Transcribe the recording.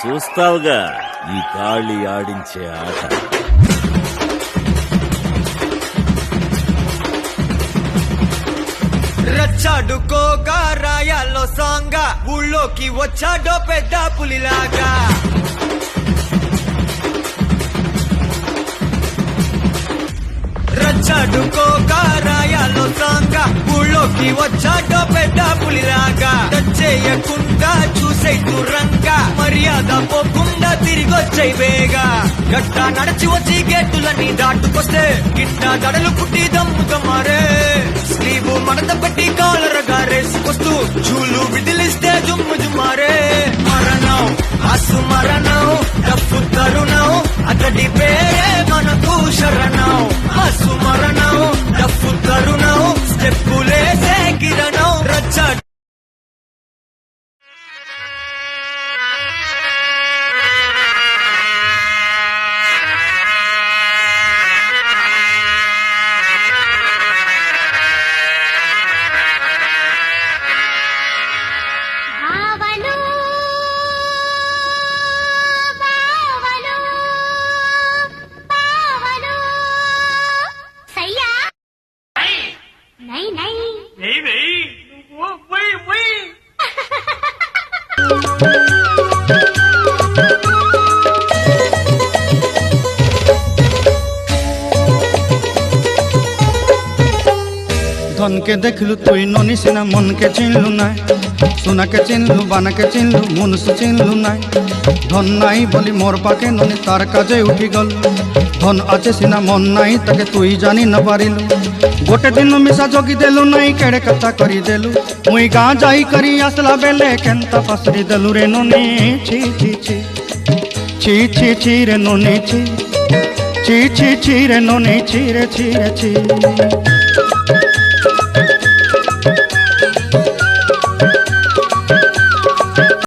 చూస్తావుగా ఈ కాళీ ఆడించే ఆట. రచ్చాడుకోగా రాయాల్లో సాంగా ఊళ్ళోకి వచ్చాడో పెద్ద పులిలాగా. రచ్చాడుకోగా రాయాల్లో సాంగా ఊళ్ళోకి వచ్చాడో పెద్ద పులిలాగా. చేయకుండా చూసే దూరంగా మర్యాద పోకుండా తిరిగొచ్చే వేగా. గట్టా నడిచి వచ్చి గేటులన్నీ దాటుకొస్తే గిట్ట దడలు పుట్టి దమ్ముతో మారే. స్లీవు మడత పెట్టి కాలరగా రేసుకొస్తూ చూలు విదిలిస్తే జుమ్ము జుమ్మారే. మరణం ఆసు మరణం డప్పు తరుణం అతడి పేరే మనకు శరణం. ఆసు మరణం డప్పు తరుణం స్టెప్పులేసే కిరణం. రచ్చ धन के देखलू तुई ननी सिना मन के चिन्हलू नाय. सुना के चिन्हलू बाना के चिन्हलू मुनुष चिन्हलू नाय. धन नाई बोली मोर पाके ननी तार काजे उठी गल. धन आचे सिना मन नाई ताके तुई जानी न पारिलू. गोटे दिन मिसा जोगी देलू नाई केड़े कथा करी देलू. मुई गाँ जाई करी आसला बेले केंता पासरी देलू रे ननी. छी छी छी छी छी छी रे ननी छी छी छी छी रे ननी छी रे छी रे छी.